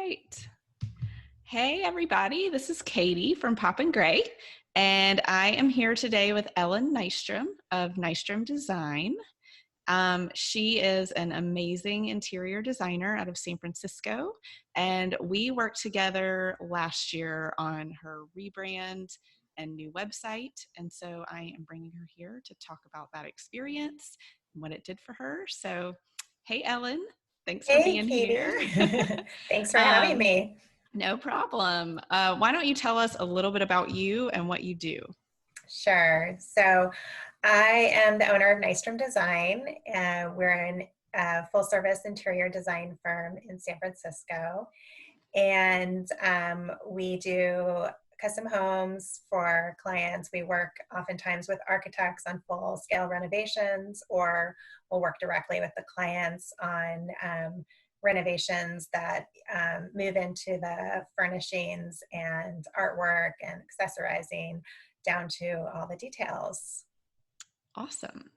right. Hey, everybody. This is Katie from Pop and Gray, and I am here today with Ellen Nystrom of Nystrom Design. She is an amazing interior designer out of San Francisco, and we worked together last year on her rebrand and new website. And so I am bringing her here to talk about that experience and what it did for her. So, hey, Ellen, thanks for Hey, being here. Katie. Thanks for having um, me. no problem. Why don't you tell us a little bit about you and what you do? Sure. So I am the owner of Nystrom Design. We're a full service interior design firm in San Francisco. And we do custom homes for clients. We work oftentimes with architects on full scale renovations, or we'll work directly with the clients on renovations that move into the furnishings and artwork and accessorizing down to all the details. Awesome.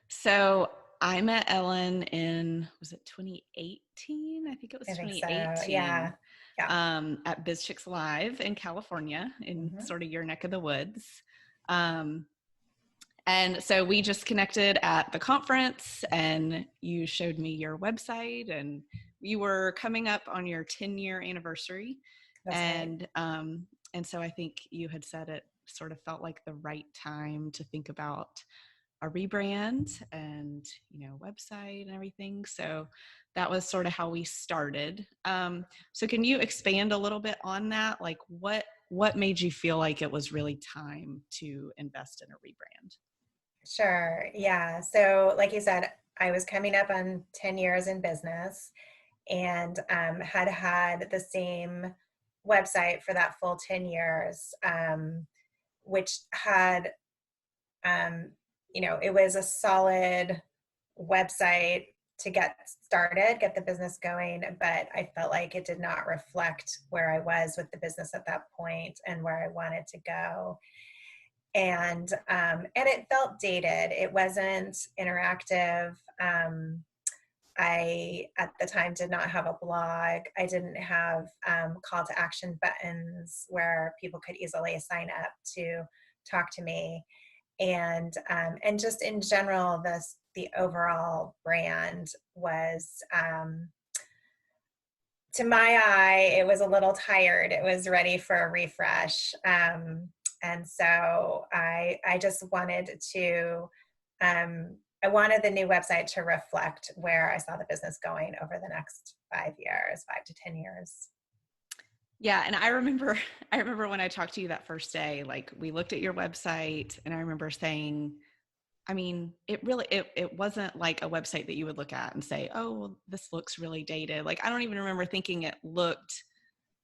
So I met Ellen in, was it 2018? I think it was I think so. 2018 Yeah. Yeah. at Biz Chicks Live in California, in Mm-hmm. sort of your neck of the woods. Um, and so we just connected at the conference, and you showed me your website, and you were coming up on your 10-year anniversary. That's right. And so I think you had said it sort of felt like the right time to think about a rebrand and website and everything. So that was sort of how we started. So can you expand a little bit on that? Like what made you feel like it was really time to invest in a rebrand? Sure. Yeah. So, like you said, I was coming up on 10 years in business and had the same website for that full 10 years, which had, um, it was a solid website to get started, get the business going, but I felt like it did not reflect where I was with the business at that point and where I wanted to go. And it felt dated. It wasn't interactive. I at the time did not have a blog. I didn't have call to action buttons where people could easily sign up to talk to me, and just in general, the overall brand was, to my eye, it was a little tired. It was ready for a refresh. And so I just wanted to, I wanted the new website to reflect where I saw the business going over the next 5 years, 5 to 10 years. Yeah, and I remember I remember when I talked to you that first day, like we looked at your website and I remember saying, I mean, it wasn't like a website that you would look at and say, "Oh, well, this looks really dated." Like I don't even remember thinking it looked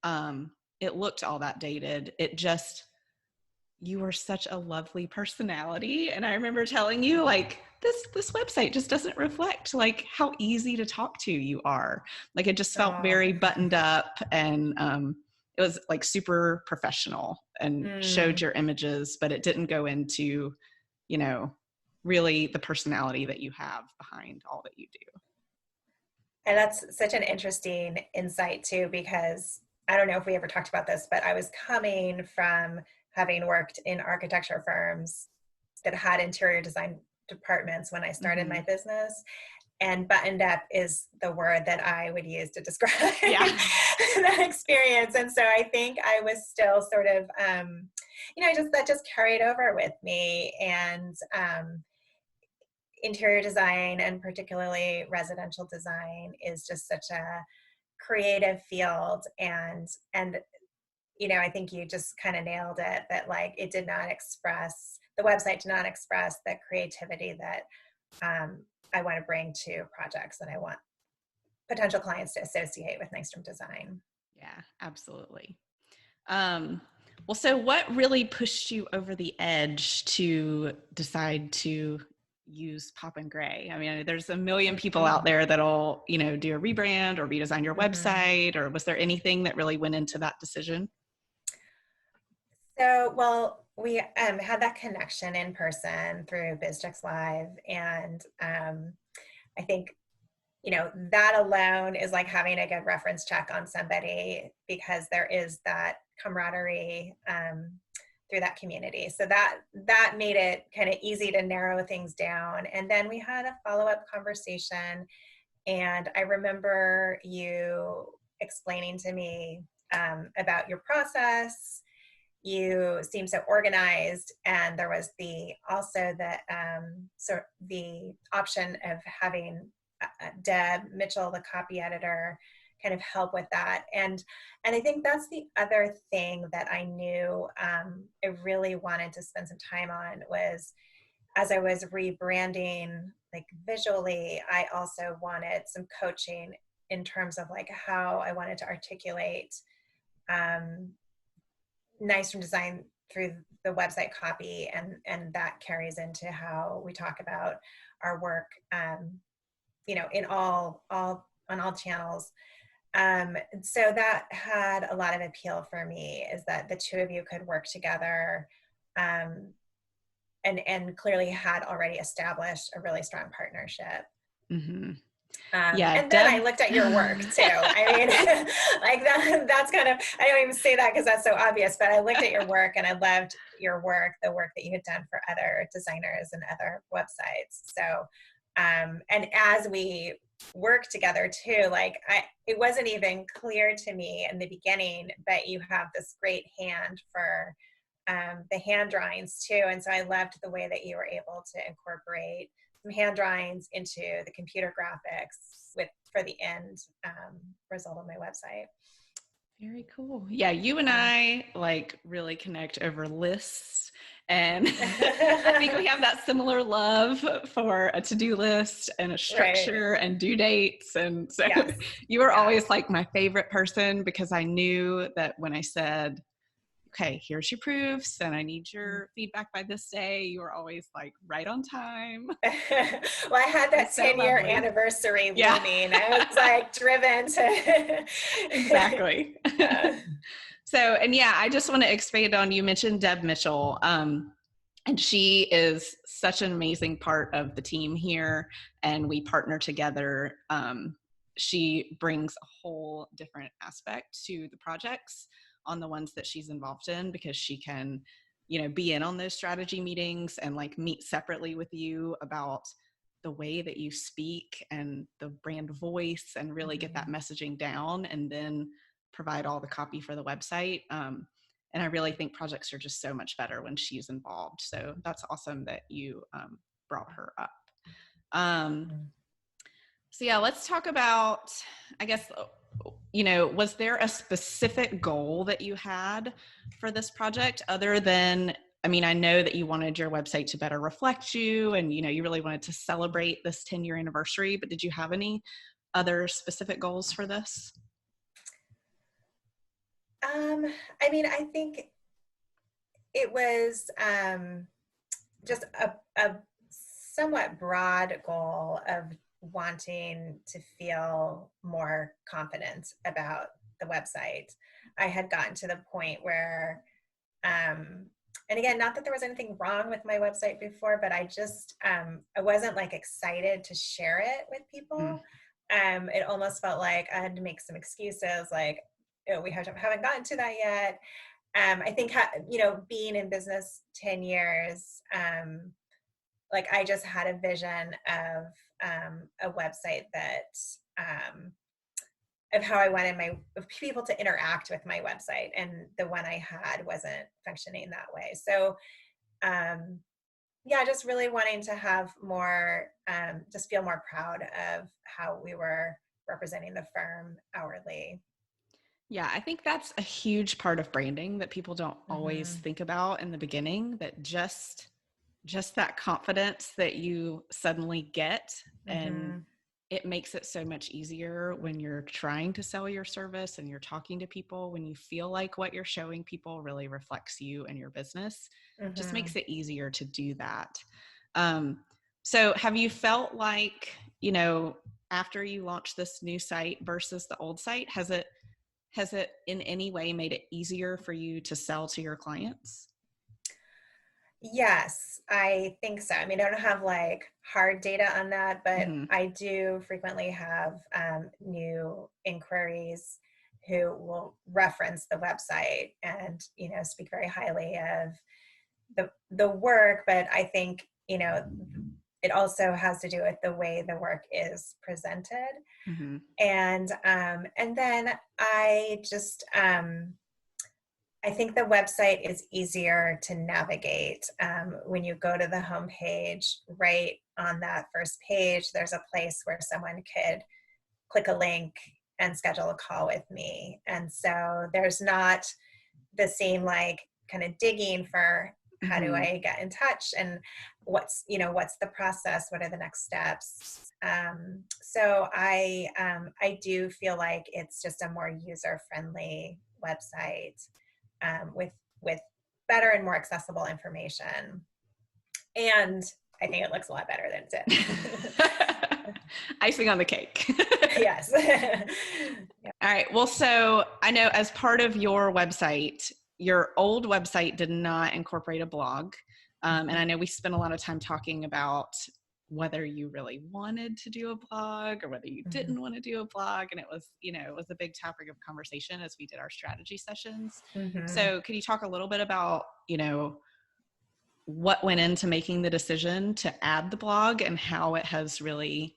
all that dated. It just you were such a lovely personality, and I remember telling you like this website just doesn't reflect like how easy to talk to you are. Like it just felt Oh, very buttoned up, and it was like super professional and showed mm. your images, but it didn't go into you know really the personality that you have behind all that you do. And that's such an interesting insight too, because I don't know if we ever talked about this, but I was coming from having worked in architecture firms that had interior design departments when I started Mm-hmm. my business. And buttoned up is the word that I would use to describe Yeah. that experience. And so I think I was still sort of, that just carried over with me. And interior design, and particularly residential design, is just such a creative field. And I think you just kind of nailed it, that like the website did not express the creativity that I want to bring to projects, and I want potential clients to associate with Nystrom Design. Yeah, absolutely. Um, well, so what really pushed you over the edge to decide to use Pop and Gray? I mean, there's a million people out Mm-hmm. there that'll, do a rebrand or redesign your Mm-hmm. website, or was there anything that really went into that decision? So, well, we had that connection in person through BizJux Live, and I think that alone is like having a good reference check on somebody, because there is that camaraderie through that community. So that made it kind of easy to narrow things down. And then we had a follow-up conversation, and I remember you explaining to me about your process. You seem so organized, and there was also the option of having Deb Mitchell, the copy editor, kind of help with that. And I think that's the other thing that I knew I really wanted to spend some time on was, as I was rebranding, like visually, I also wanted some coaching in terms of like how I wanted to articulate Nystrom design through the website copy, and that carries into how we talk about our work, in all on all channels. So that had a lot of appeal for me, is that the two of you could work together, and clearly had already established a really strong partnership. Mm-hmm. And then I looked at your work too. I mean, like that's kind of, I don't even say that because that's so obvious, but I looked at your work and I loved your work, the work that you had done for other designers and other websites. So, and as we work together too, like it wasn't even clear to me in the beginning, but you have this great hand for the hand drawings too. And so I loved the way that you were able to incorporate some hand drawings into the computer graphics for the end result of my website. Very cool. Yeah, you and I like really connect over lists, and I think we have that similar love for a to-do list and a structure, right, and due dates. And so yes, you were always like my favorite person, because I knew that when I said, okay, here's your proofs and I need your feedback by this day, you were always like right on time. Well, I had that 10-year anniversary looming. I was like driven to exactly. So, and yeah, I just want to expand on, you mentioned Deb Mitchell, and she is such an amazing part of the team here, and we partner together. She brings a whole different aspect to the projects on the ones that she's involved in, because she can, be in on those strategy meetings and like meet separately with you about the way that you speak and the brand voice, and really get that messaging down, and then provide all the copy for the website. And I really think projects are just so much better when she's involved. So that's awesome that you brought her up. So yeah, let's talk about, I guess, was there a specific goal that you had for this project, other than, I mean, I know that you wanted your website to better reflect you, and, you really wanted to celebrate this 10-year anniversary, but did you have any other specific goals for this? I mean, I think it was just a somewhat broad goal of wanting to feel more confident about the website. I had gotten to the point where, and again, not that there was anything wrong with my website before, but I just, I wasn't like excited to share it with people. It almost felt like I had to make some excuses, like, we haven't gotten to that yet. I think, being in business 10 years, like I just had a vision of a website that, of how I wanted people to interact with my website, and the one I had wasn't functioning that way. So, yeah, just really wanting to have more, just feel more proud of how we were representing the firm outwardly. Yeah, I think that's a huge part of branding that people don't always think about in the beginning, that just that confidence that you suddenly get, and it makes it so much easier when you're trying to sell your service and you're talking to people, when you feel like what you're showing people really reflects you and your business. Just makes it easier to do that. So have you felt like, after you launched this new site versus the old site, has it in any way made it easier for you to sell to your clients? Yes, I think so. I mean, I don't have like hard data on that, but Hmm. I do frequently have new inquiries who will reference the website and, speak very highly of the work. But I think, it also has to do with the way the work is presented. Hmm. And then I think the website is easier to navigate. When you go to the homepage, right on that first page, there's a place where someone could click a link and schedule a call with me. And so there's not the same like kind of digging for how do Hmm. I get in touch and what's the process, what are the next steps. So I do feel like it's just a more user friendly website, with better and more accessible information. And I think it looks a lot better than it did. Icing on the cake. Yes. Yeah. All right. Well, so I know as part of your website, your old website did not incorporate a blog. And I know we spent a lot of time talking about whether you really wanted to do a blog or whether you Mhm. didn't want to do a blog. And it was a big topic of conversation as we did our strategy sessions. Mhm. So could you talk a little bit about, what went into making the decision to add the blog and how it has really,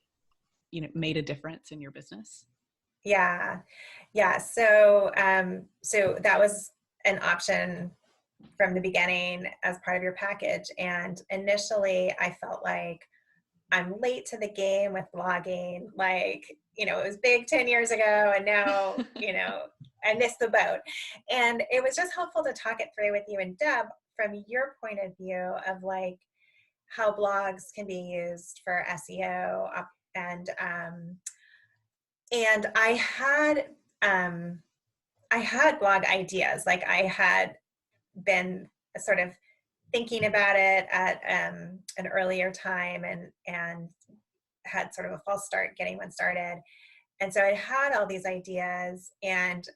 made a difference in your business? Yeah. Yeah. So that was an option from the beginning as part of your package. And initially I felt like I'm late to the game with blogging. Like, it was big 10 years ago and now, I missed the boat. And it was just helpful to talk it through with you and Deb from your point of view of like how blogs can be used for SEO. And um, I had blog ideas. Like I had been sort of thinking about it at an earlier time, and had sort of a false start getting one started. And so I had all these ideas, and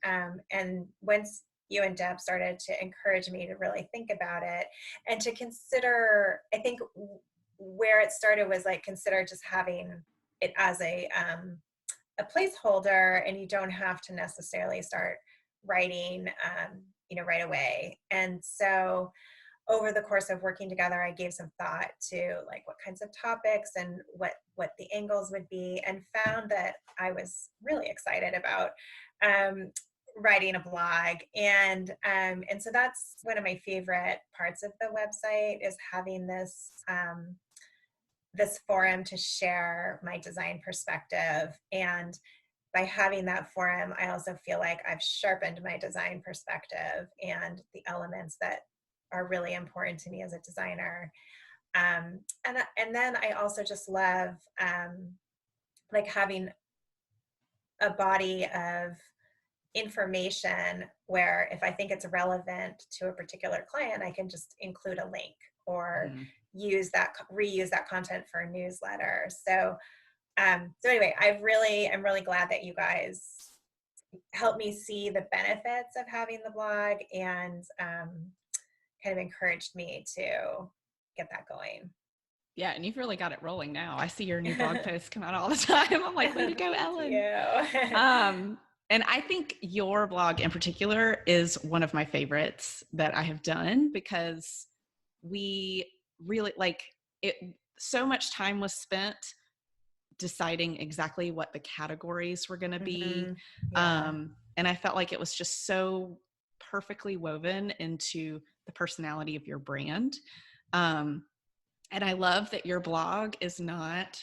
once you and Deb started to encourage me to really think about it and to consider, I think where it started was like consider just having it as a placeholder, and you don't have to necessarily start writing, right away. And so over the course of working together, I gave some thought to like what kinds of topics and what the angles would be, and found that I was really excited about um, writing a blog. And so that's one of my favorite parts of the website, is having this forum to share my design perspective. And by having that forum, I also feel like I've sharpened my design perspective and the elements that are really important to me as a designer. And then I also just love like having a body of information where if I think it's relevant to a particular client, I can just include a link or Mm-hmm. reuse that content for a newsletter. So anyway, I'm really glad that you guys helped me see the benefits of having the blog, and kind of encouraged me to get that going. Yeah, and you've really got it rolling now. I see your new blog posts come out all the time. I'm like, way to go, Thank Ellen. you. Um, and I think your blog in particular is one of my favorites that I have done because we really like it. So much time was spent deciding exactly what the categories were going to be. Hmm. Yeah. And I felt like it was just so perfectly woven into the personality of your brand. Um, and I love that your blog is not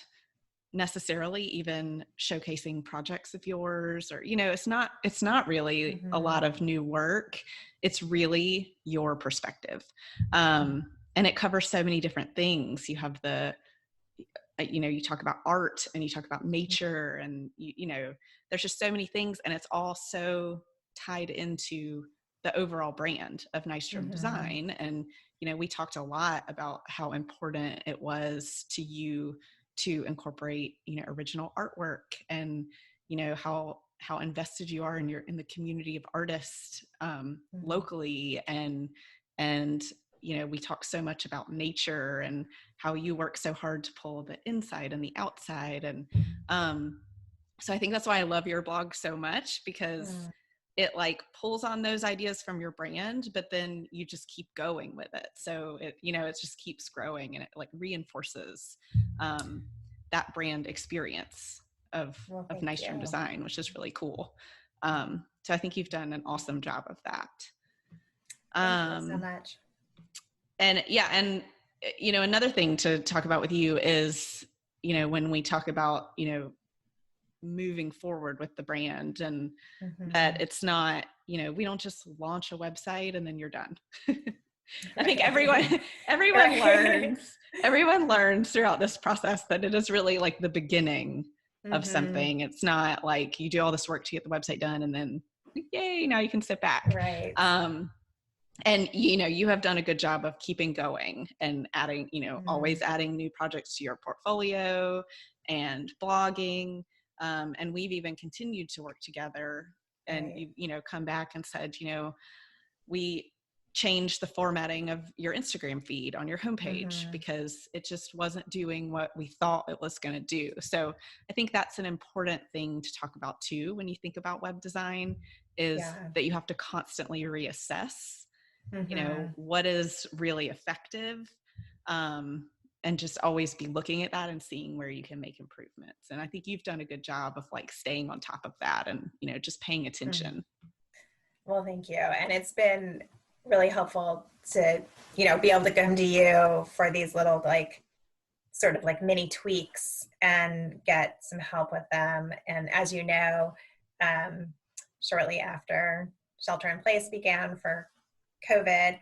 necessarily even showcasing projects of yours, or it's not really a Hmm. lot of new work. It's really your perspective. And it covers so many different things. You have you talk about art and you talk about nature, and there's just so many things, and it's all so tied into the overall brand of Nystrom Hmm. Design. And we talked a lot about how important it was to you to incorporate original artwork, and how invested you are in the community of artists, Hmm. locally, and we talk so much about nature and how you work so hard to pull the inside and the outside. And so I think that's why I love your blog so much, because it like pulls on those ideas from your brand, but then you just keep going with it. So it just keeps growing, and it like reinforces that brand experience of Well, of thank Nystrom you. design, which is really cool. So I think you've done an awesome job of that. Thank you so much. And yeah, and another thing to talk about with you is, when we talk about, moving forward with the brand, and that it's not, we don't just launch a website and then you're done. I think Right. everyone Right. learns throughout this process that it is really like the beginning of something. It's not like you do all this work to get the website done and then yay, now you can sit back. Right. And you have done a good job of keeping going and adding, always adding new projects to your portfolio and blogging. And we've even continued to work together, and Right. you've come back and said, we changed the formatting of your Instagram feed on your homepage because it just wasn't doing what we thought it was going to do. So I think that's an important thing to talk about too when you think about web design, is Yeah. that you have to constantly reassess, Mm-hmm. what is really effective, and just always be looking at that and seeing where you can make improvements. And I think you've done a good job of like staying on top of that and, just paying attention. Well, thank you. And it's been really helpful to, be able to come to you for these little like sort of like mini tweaks and get some help with them. And as you know, shortly after shelter in place began for COVID,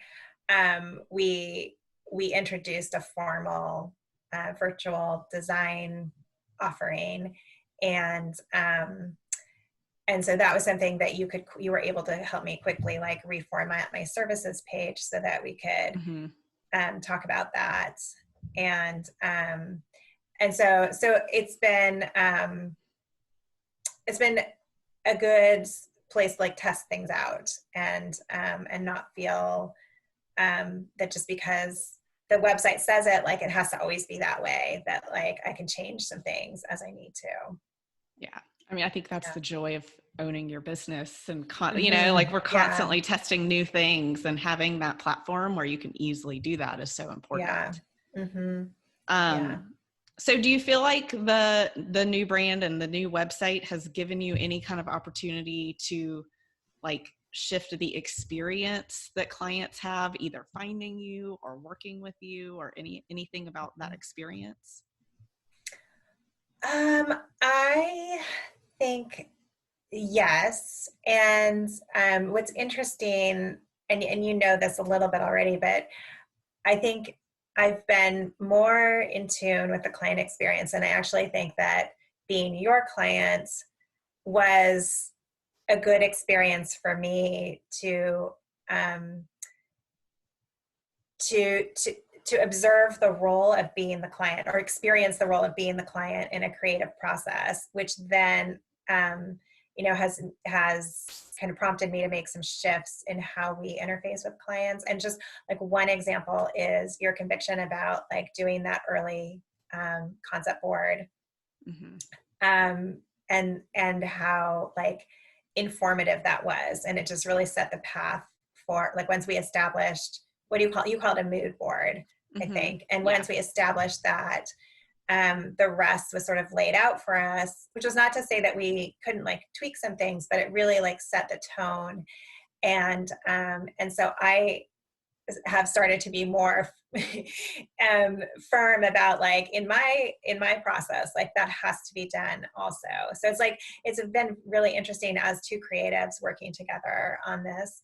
we introduced a formal virtual design offering, and so that was something that you were able to help me quickly like reformat my services page so that we could talk about that. And so it's been a good place to like test things out, and not feel that just because the website says it, like it has to always be that way, that like I can change some things as I need to. Yeah. I mean, I think that's Yeah. the joy of owning your business, and, like we're Yeah. constantly testing new things, and having that platform where you can easily do that is so important. Yeah. Mm-hmm. Yeah. Um, so do you feel like the new brand and the new website has given you any kind of opportunity to like shift the experience that clients have, either finding you or working with you, or anything about that experience? I think yes. And what's interesting, and you know this a little bit already, but I think I've been more in tune with the client experience. And I actually think that being your client was a good experience for me um, to observe the role of being the client, or experience the role of being the client in a creative process, which then has kind of prompted me to make some shifts in how we interface with clients. And just like one example is your conviction about like doing that early concept board, and how like informative that was. And it just really set the path for like, once we established, what do you call it, a mood board, I think. And Yeah. once we established that, the rest was sort of laid out for us, which was not to say that we couldn't like tweak some things, but it really like set the tone. And so I have started to be more firm about like in my process, like that has to be done also. So it's like, it's been really interesting as two creatives working together on this.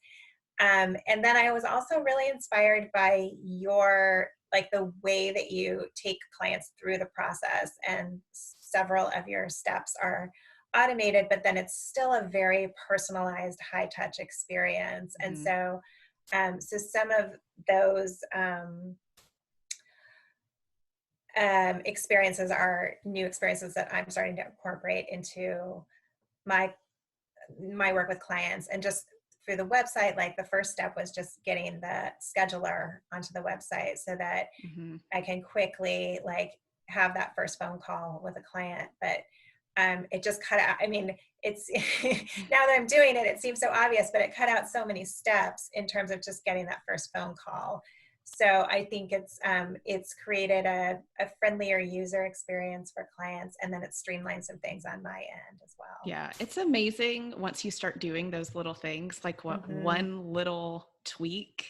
And then I was also really inspired by your, like the way that you take clients through the process, and several of your steps are automated, but then it's still a very personalized, high touch experience. And so, so some of those experiences are new experiences that I'm starting to incorporate into my work with clients, and just through the website, like the first step was just getting the scheduler onto the website so that Mm-hmm. I can quickly like have that first phone call with a client. But it just cut out. I mean, it's now that I'm doing it, it seems so obvious, but it cut out so many steps in terms of just getting that first phone call. So I think it's created a friendlier user experience for clients, and then it's streamlined some things on my end as well. Yeah, it's amazing once you start doing those little things, like what Mm-hmm. one little tweak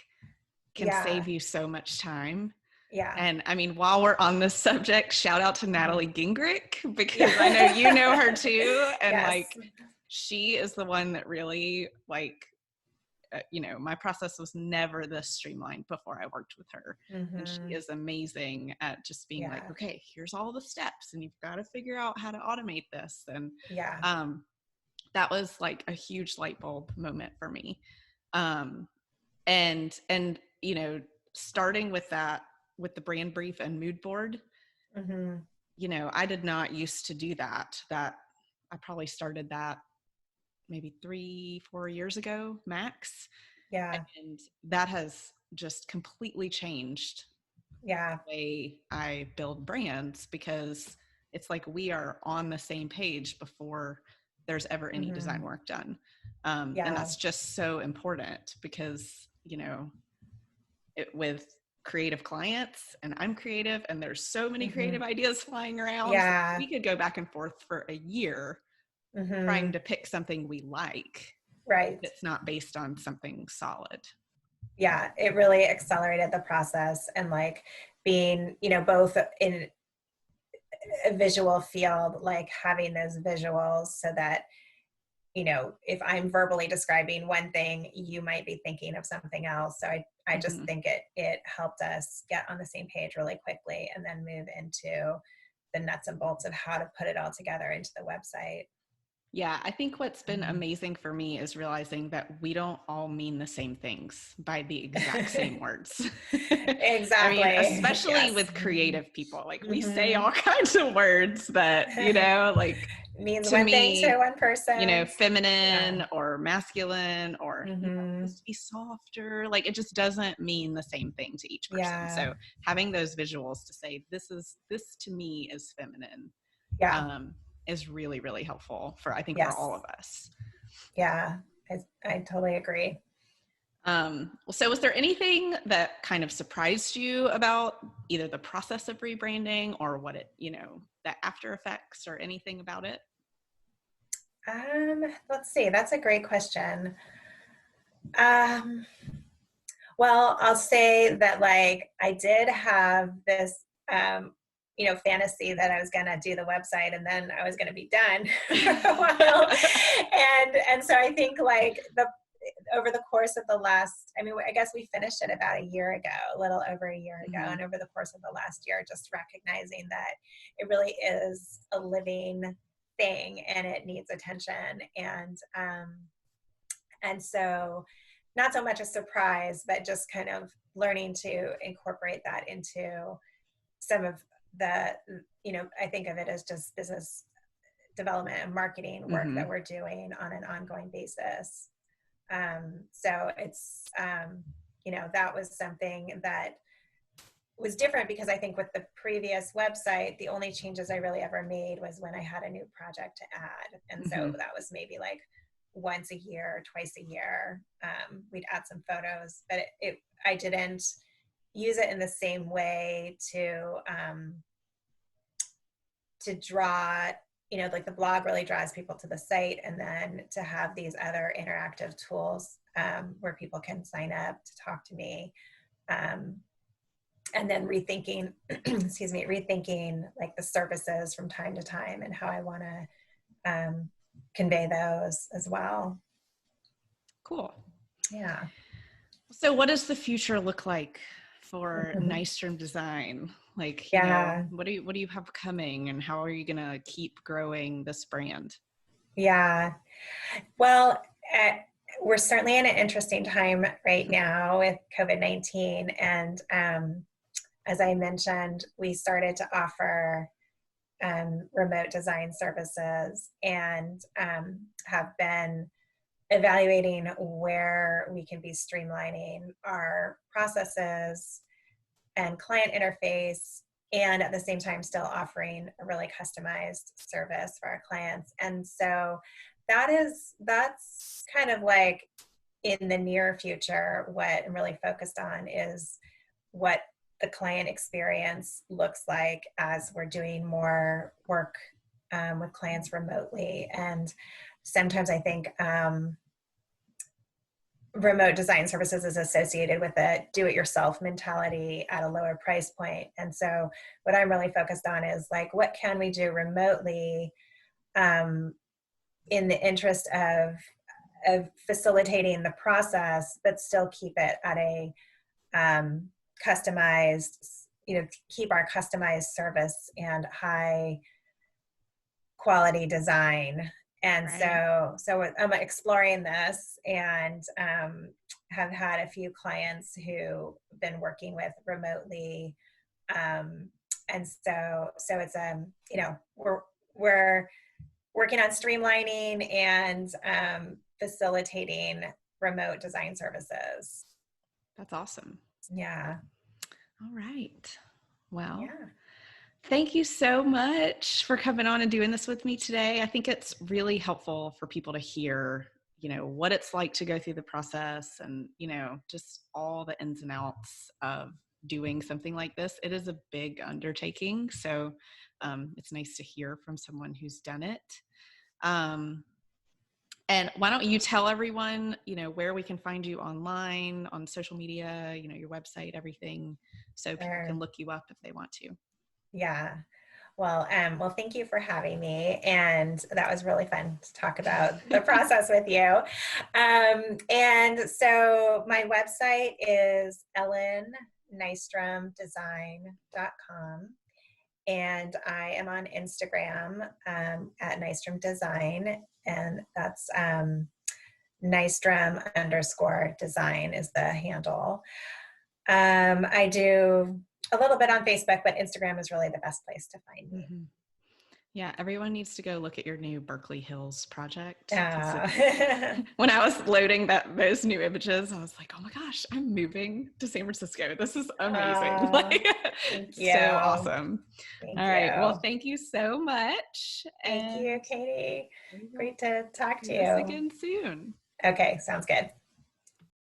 can Yeah, save you so much time. yeah, And I mean, while we're on this subject, shout out to mm-hmm. Natalie Gingrich, because I know you Yeah, know her too. And yes, like, she is the one that really like, my process was never this streamlined before I worked with her. And she mm-hmm. is amazing at just being like, Yeah, okay, here's all the steps and you've got to figure out how to automate this. And yeah, that was like a huge light bulb moment for me. Um, and starting with that, with the brand brief and mood board, mm-hmm. I did not used to do that. That I probably started that maybe 3-4 years ago max. Yeah, And that has just completely changed yeah, the way I build brands, because it's like we are on the same page before there's ever any mm-hmm. design work done. And Yeah, that's just so important because, with creative clients, and I'm creative, and there's so many mm-hmm. creative ideas flying around. So Yeah, we could go back and forth for a year trying mm-hmm. to pick something we like Right. that's not based on something solid. Yeah, it really accelerated the process, and like being, both in a visual field, like having those visuals so that, if I'm verbally describing one thing, you might be thinking of something else. So I just Mm-hmm. think it helped us get on the same page really quickly and then move into the nuts and bolts of how to put it all together into the website. Yeah, I think what's been Mm. amazing for me is realizing that we don't all mean the same things by the exact same words. I mean, Exactly. especially Yes. with creative people, like we say Mm-hmm. all kinds of words that, like Means to one thing to me, one person. Yeah. feminine or masculine or, Mm-hmm. just be softer. Like it just doesn't mean the same thing to each person. Yeah. So having those visuals to say, this to me is feminine, Yeah. um, is really, really helpful I think for Yes. all of us. Yeah. I totally agree. So was there anything that kind of surprised you about either the process of rebranding or what it, the after effects or anything about it? Let's see. That's a great question. Um, well, I'll say that like I did have this fantasy that I was gonna do the website and then I was gonna be done for a while. And so I think like the over the course of the last, I mean, I guess we finished it about a year ago, a little over a year ago. Mm-hmm. And over the course of the last year, just recognizing that it really is a living thing and it needs attention. And so not so much a surprise, but just kind of learning to incorporate that into some of the, I think of it as just business development and marketing work Mm-hmm. that we're doing on an ongoing basis. So it's, that was something that was different because I think with the previous website, the only changes I really ever made was when I had a new project to add. And so Mm-hmm. that was maybe like once a year, twice a year. We'd add some photos, but I didn't use it in the same way to draw, like the blog really draws people to the site, and then to have these other interactive tools where people can sign up to talk to me. And then rethinking, rethinking like the services from time to time and how I want to convey those as well. Cool. Yeah. So what does the future look like for Mm-hmm. Nystrom Design? Like, Yeah. what do you have coming, and how are you going to keep growing this brand? Yeah. Well, we're certainly in an interesting time right now with COVID-19. And as I mentioned, we started to offer remote design services and have been evaluating where we can be streamlining our processes and client interface, and at the same time still offering a really customized service for our clients. And so that's kind of like in the near future, what I'm really focused on is what the client experience looks like as we're doing more work with clients remotely. And sometimes I think remote design services is associated with a do-it-yourself mentality at a lower price point. And so what I'm really focused on is like, what can we do remotely in the interest of facilitating the process, but still keep it at a customized, keep our customized service and high quality design. And Right. so I'm exploring this, and have had a few clients who've been working with remotely. And so it's, we're working on streamlining and facilitating remote design services. That's awesome. Yeah. All right. Well, Yeah. thank you so much for coming on and doing this with me today. I think it's really helpful for people to hear, what it's like to go through the process and, just all the ins and outs of doing something like this. It is a big undertaking. So it's nice to hear from someone who's done it. And why don't you tell everyone, where we can find you online, on social media, your website, everything, so people can Sure. look you up if they want to. Yeah. Well, thank you for having me, and that was really fun to talk about the process with you. And so my website is ellennystromdesign.com, and I am on Instagram at Nystrom Design, and that's Nystrom_design is the handle. I do a little bit on Facebook, but Instagram is really the best place to find me. Mm-hmm. Yeah, everyone needs to go look at your new Berkeley Hills project, because Uh, when I was loading those new images, I was like, oh my gosh, I'm moving to San Francisco. This is amazing. uh, Like, thank so you. awesome. Thank All right. Well, you. thank you so much. Thank you, And Katie. we will Great to talk do to this you. again soon. Okay, sounds good.